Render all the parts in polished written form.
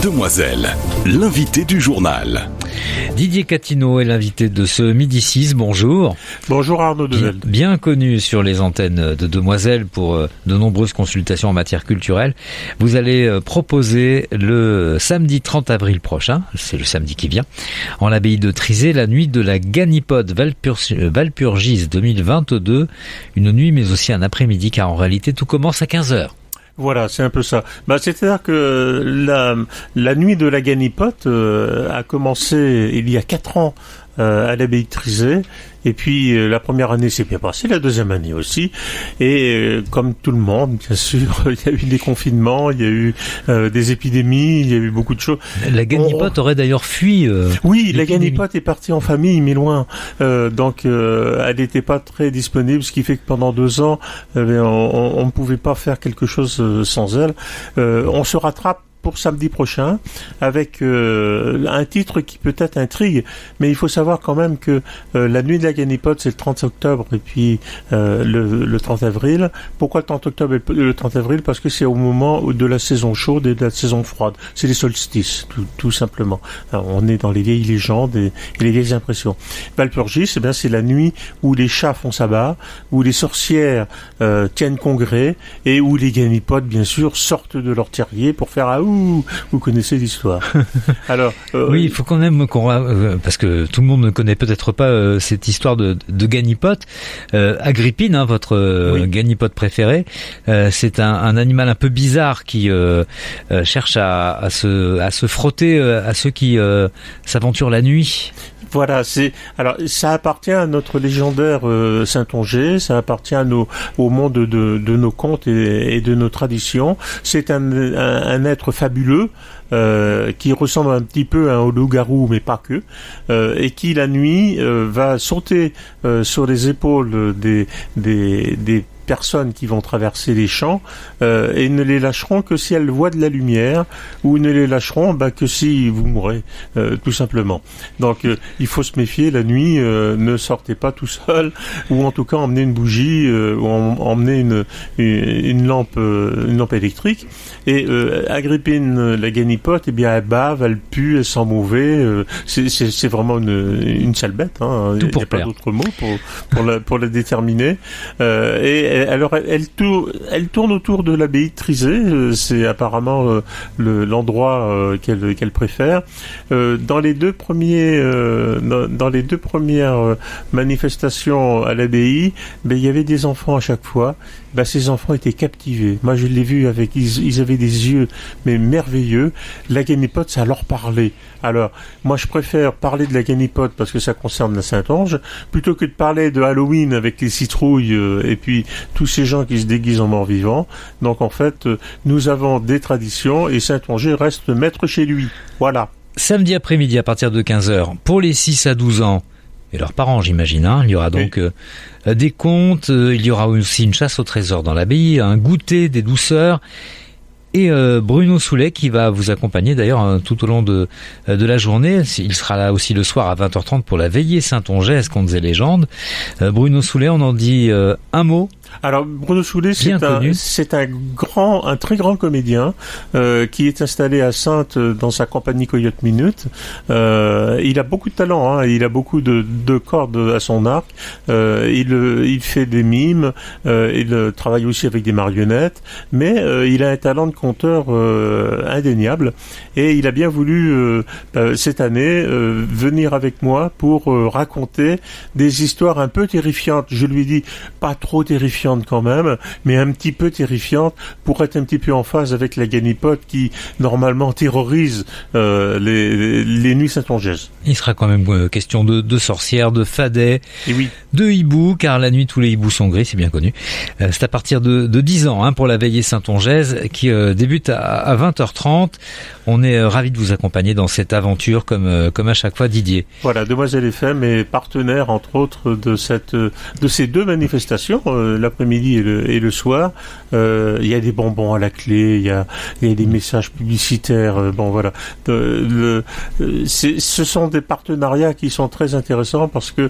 Demoiselle, l'invité du journal. Didier Catino est l'invité de ce Midi 6. Bonjour. Bonjour Arnaud Develde. Bien connu sur les antennes de Demoiselle pour de nombreuses consultations en matière culturelle. Vous allez proposer le samedi 30 avril prochain, c'est le samedi qui vient, en l'abbaye de Trizay, la nuit de la Ganipote Walpurgis 2022. Une nuit mais aussi un après-midi car en réalité tout commence à 15h. Voilà, c'est un peu ça. C'est-à-dire que la nuit de la Ganipote a commencé il y a 4 ans à l'abbaye de Trizay. Et puis la première année s'est bien passée, la deuxième année aussi. Et comme tout le monde, bien sûr, il y a eu des confinements, il y a eu des épidémies, il y a eu beaucoup de choses. La Ganipote aurait d'ailleurs fui. Oui, la Ganipote est partie en famille, mais loin. Donc elle n'était pas très disponible, ce qui fait que pendant 2 ans, on ne pouvait pas faire quelque chose sans elle. On se rattrape pour samedi prochain, avec un titre qui peut-être intrigue, mais il faut savoir quand même que la nuit de la Ganipote, c'est le 30 octobre et puis le 30 avril. Pourquoi le 30 octobre et le 30 avril? Parce que c'est au moment de la saison chaude et de la saison froide. C'est les solstices, tout simplement. Alors, on est dans les vieilles légendes et les vieilles impressions. Walpurgis, c'est la nuit où les chats font sabbat, où les sorcières tiennent congrès et où les Ganipotes, bien sûr, sortent de leur terrier pour faire vous connaissez l'histoire. Alors, oui, il faut quand même parce que tout le monde ne connaît peut-être pas cette histoire de Ganipote. Agrippine, votre Ganipote préférée, c'est un animal un peu bizarre qui cherche à se frotter à ceux qui s'aventurent la nuit. Voilà, ça appartient à notre légendaire Saintonge, ça appartient au monde de nos contes et de nos traditions. C'est un être fabuleux qui ressemble un petit peu à un loup-garou, mais pas que, et qui la nuit va sauter sur les épaules des personnes qui vont traverser les champs et ne les lâcheront que si elles voient de la lumière, ou ne les lâcheront que si vous mourrez, tout simplement. Donc il faut se méfier la nuit, ne sortez pas tout seul, ou en tout cas emmenez une bougie, ou emmenez une lampe électrique. Et Agrippine la Ganipote, elle bave, elle pue, elle sent mauvais, c'est vraiment une sale bête, hein. Il n'y a pas d'autre mot pour la déterminer. Et alors elle tourne autour de l'abbaye de Trizay, c'est apparemment l'endroit qu'elle préfère. Dans les deux premières manifestations à l'abbaye, il y avait des enfants à chaque fois. Ces enfants étaient captivés. Moi je l'ai vu ils avaient des yeux mais merveilleux. La Ganipote, ça leur parlait. Alors moi je préfère parler de la Ganipote parce que ça concerne la Saintonge, plutôt que de parler de Halloween avec les citrouilles et puis tous ces gens qui se déguisent en morts-vivants. Donc en fait, nous avons des traditions et Saintonge reste maître chez lui. Voilà. Samedi après-midi à partir de 15h, pour les 6 à 12 ans, et leurs parents j'imagine, il y aura donc des contes, il y aura aussi une chasse au trésor dans l'abbaye, un goûter des douceurs, et Bruno Soulet qui va vous accompagner d'ailleurs tout au long de la journée. Il sera là aussi le soir à 20h30 pour la veillée Saintongeaise, contes et légendes. Bruno Soulet, on en dit un mot? Alors Bruno Soulet, c'est un très grand comédien qui est installé à Saintes dans sa compagnie Coyote Minute. Il a beaucoup de talent, il a beaucoup de cordes à son arc. Il fait des mimes, il travaille aussi avec des marionnettes, mais il a un talent de conteur indéniable. Et il a bien voulu cette année venir avec moi pour raconter des histoires un peu terrifiantes. Je lui dis pas trop terrifiantes quand même, mais un petit peu terrifiante pour être un petit peu en phase avec la Ganipote qui normalement terrorise les nuits saintongaises. Il sera quand même question de sorcières, de fadets, de hiboux, car la nuit tous les hiboux sont gris, c'est bien connu. C'est à partir de 10 ans pour la veillée saintongaise qui débute à 20h30. On est ravis de vous accompagner dans cette aventure comme à chaque fois, Didier. Voilà, Demoiselle FM est partenaire entre autres de ces 2 manifestations, l'après-midi et le soir. Il y a des bonbons à la clé, il y a des messages publicitaires. Ce sont des partenariats qui sont très intéressants parce que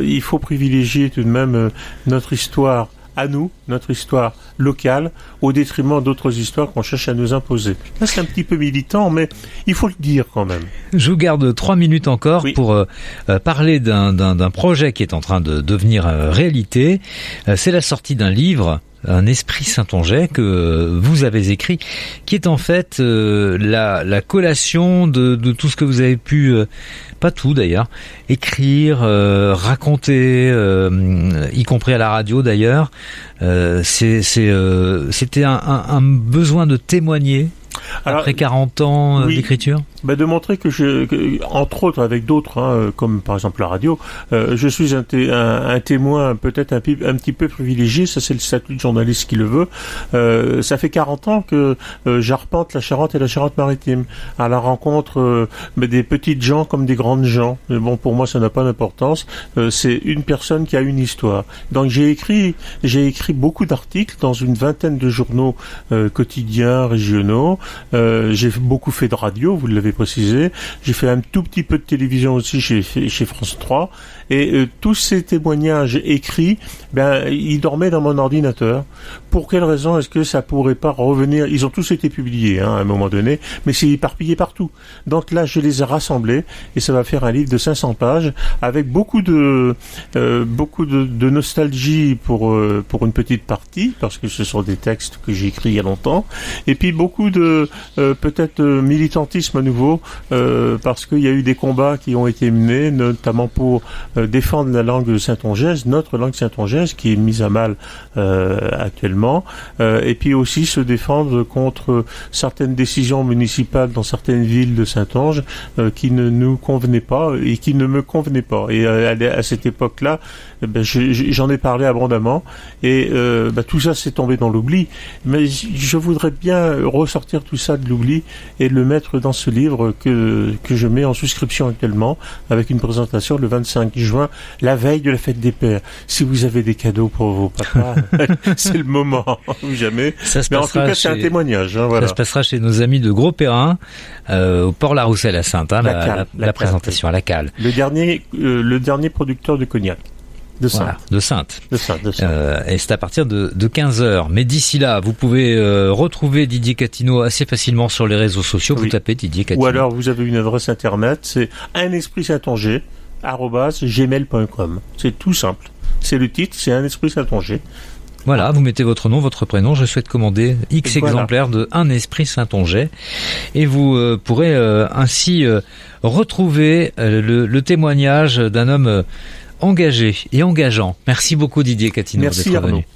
il faut privilégier tout de même notre histoire à nous, notre histoire locale au détriment d'autres histoires qu'on cherche à nous imposer. Là, c'est un petit peu militant, mais il faut le dire quand même. Je vous garde 3 minutes encore pour parler d'un projet qui est en train de devenir réalité. C'est la sortie d'un livre, Un esprit saintongeais, que vous avez écrit, qui est en fait la collation de tout ce que vous avez pu, pas tout d'ailleurs, écrire, raconter, y compris à la radio d'ailleurs. C'était un besoin de témoigner. Alors, après 40 ans d'écriture, de montrer que entre autres avec d'autres, comme par exemple la radio, je suis un témoin peut-être un petit peu privilégié. Ça, c'est le statut de journaliste qui le veut. Ça fait 40 ans que j'arpente la Charente et la Charente-Maritime à la rencontre des petites gens comme des grandes gens. Mais bon, pour moi, ça n'a pas d'importance. C'est une personne qui a une histoire. Donc j'ai écrit beaucoup d'articles dans une vingtaine de journaux quotidiens, régionaux. J'ai beaucoup fait de radio, vous l'avez précisé. J'ai fait un tout petit peu de télévision aussi chez France 3. Et tous ces témoignages écrits, ils dormaient dans mon ordinateur. Pour quelle raison est-ce que ça pourrait pas revenir? Ils ont tous été publiés à un moment donné, mais c'est éparpillé partout. Donc là, je les ai rassemblés et ça va faire un livre de 500 pages avec beaucoup de nostalgie pour une petite partie, parce que ce sont des textes que j'ai écrits il y a longtemps, et puis beaucoup de peut-être militantisme à nouveau, parce qu'il y a eu des combats qui ont été menés, notamment pour défendre la langue saintongeaise, notre langue saintongeaise qui est mise à mal actuellement, et puis aussi se défendre contre certaines décisions municipales dans certaines villes de Saintonge qui ne nous convenaient pas et qui ne me convenaient pas. Et à cette époque-là, j'en ai parlé abondamment et tout ça s'est tombé dans l'oubli. Mais je voudrais bien ressortir tout ça de l'oubli et le mettre dans ce livre que je mets en souscription actuellement avec une présentation le 25 juin, la veille de la fête des pères. Si vous avez des cadeaux pour vos papas, c'est le moment ou jamais. Mais en tout cas, c'est un témoignage. Voilà. Ça se passera chez nos amis de Gros-Perrin, au Port-la-Roussel à Saintes, la présentation à la cale. Le dernier producteur de cognac. De Saintes. Voilà, de Saintes. De Saintes. Et c'est à partir de 15h. Mais d'ici là, vous pouvez retrouver Didier Catino assez facilement sur les réseaux sociaux. Vous tapez Didier Catino. Ou alors vous avez une adresse internet, c'est unespritsaintongeais@gmail.com. C'est tout simple. C'est le titre, c'est Un esprit saintongeais. Voilà, vous mettez votre nom, votre prénom. Je souhaite commander X exemplaires de Un esprit saintongeais. Et vous pourrez ainsi retrouver le témoignage d'un homme engagé et engageant. Merci beaucoup Didier Catino d'être venu.